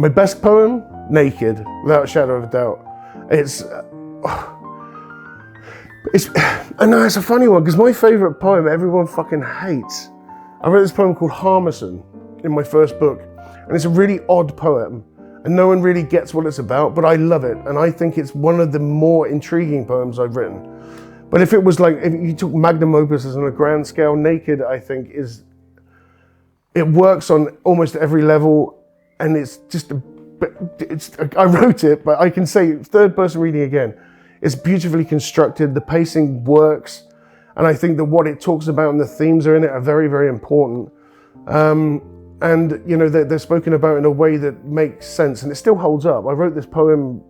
My best poem, Naked, without a shadow of a doubt. I know it's a funny one, because my favourite poem everyone fucking hates. I wrote this poem called Harmison in my first book, and it's a really odd poem, and no one really gets what it's about, but I love it, and I think it's one of the more intriguing poems I've written. But if it was like, if you took magnum opus on a grand scale, Naked, I think it works on almost every level, and it's just, I wrote it, but I can say, third person reading again, it's beautifully constructed, the pacing works, and I think that what it talks about and the themes are in it are very, very important. And you know, they're spoken about in a way that makes sense, and it still holds up. I wrote this poem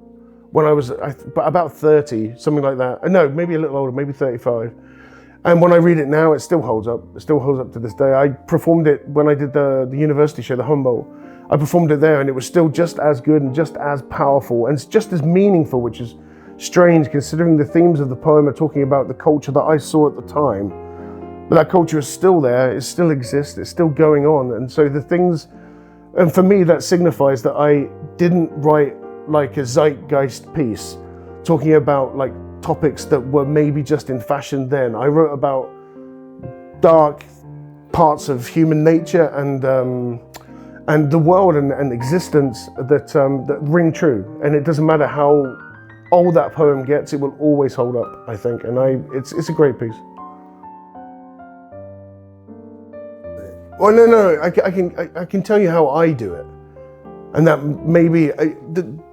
when I was about 30, something like that. No, maybe a little older, maybe 35. And when I read it now, it still holds up. It still holds up to this day. I performed it when I did the university show, the Humboldt. I performed it there, and it was still just as good and just as powerful and just as meaningful, which is strange considering the themes of the poem are talking about the culture that I saw at the time. But that culture is still there, it still exists, it's still going on. And so the things, and for me that signifies that I didn't write like a zeitgeist piece talking about like topics that were maybe just in fashion then. I wrote about dark parts of human nature and the world and existence that ring true. And it doesn't matter how old that poem gets, it will always hold up, I think. And it's a great piece. Well, no, I can tell you how I do it. And that maybe,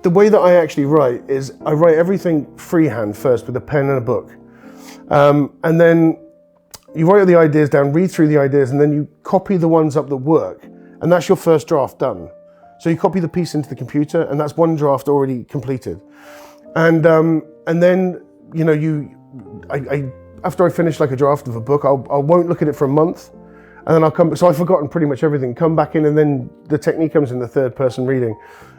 the way that I actually write is I write everything freehand first with a pen and a book. And then you write the ideas down, read through the ideas, and then you copy the ones up that work. And that's your first draft done. So you copy the piece into the computer, and that's one draft already completed. And then, you know, after I finish like a draft of a book, I won't look at it for a month. And then I'll come, so I've forgotten pretty much everything, come back in, and then the technique comes in the third person reading.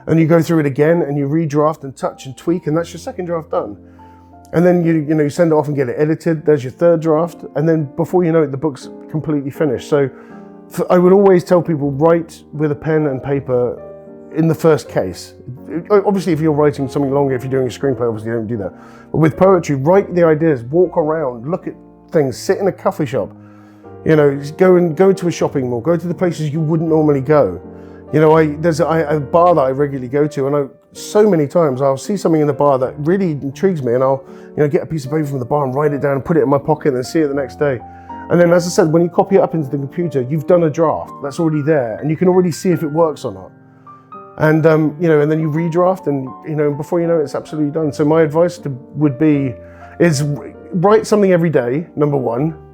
And you go through it again and you redraft and touch and tweak, and that's your second draft done. And then you send it off and get it edited, there's your third draft, and then before you know it, the book's completely finished. So I would always tell people, write with a pen and paper in the first case. Obviously, if you're writing something longer, if you're doing a screenplay, obviously you don't do that. But with poetry, write the ideas, walk around, look at things, sit in a coffee shop. You know, go to a shopping mall, go to the places you wouldn't normally go. You know, there's a bar that I regularly go to, and so many times I'll see something in the bar that really intrigues me, and I'll get a piece of paper from the bar and write it down and put it in my pocket and see it the next day. And then, as I said, when you copy it up into the computer, you've done a draft that's already there, and you can already see if it works or not. And and then you redraft, and before you know it, it's absolutely done. So my advice would be is write something every day. Number one.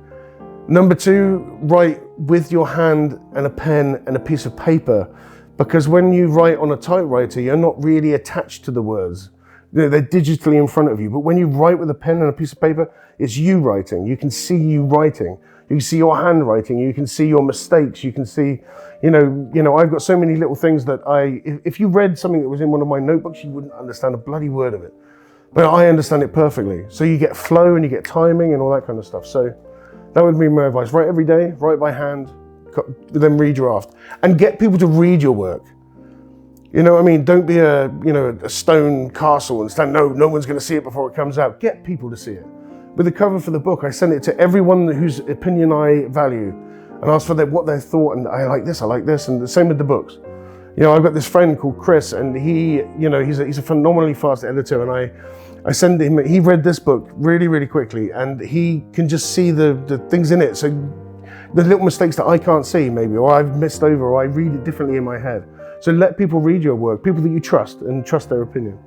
Number two, write with your hand and a pen and a piece of paper, because when you write on a typewriter, you're not really attached to the words. They're digitally in front of you. But when you write with a pen and a piece of paper, it's you writing. You can see you writing. You can see your handwriting. You can see your mistakes. You can see, I've got so many little things that if you read something that was in one of my notebooks, you wouldn't understand a bloody word of it. But I understand it perfectly. So you get flow and you get timing and all that kind of stuff. So that would be my advice. Write every day, write by hand, then redraft. And get people to read your work. You know what I mean? Don't be a stone castle and stand, no one's going to see it before it comes out. Get people to see it. With the cover for the book, I send it to everyone whose opinion I value and ask for what they thought, and I like this, and the same with the books. I've got this friend called Chris, and he's a phenomenally fast editor, and I send him, he read this book really, really quickly, and he can just see the things in it. So the little mistakes that I can't see maybe, or I've missed over, or I read it differently in my head. So let people read your work, people that you trust, and trust their opinion.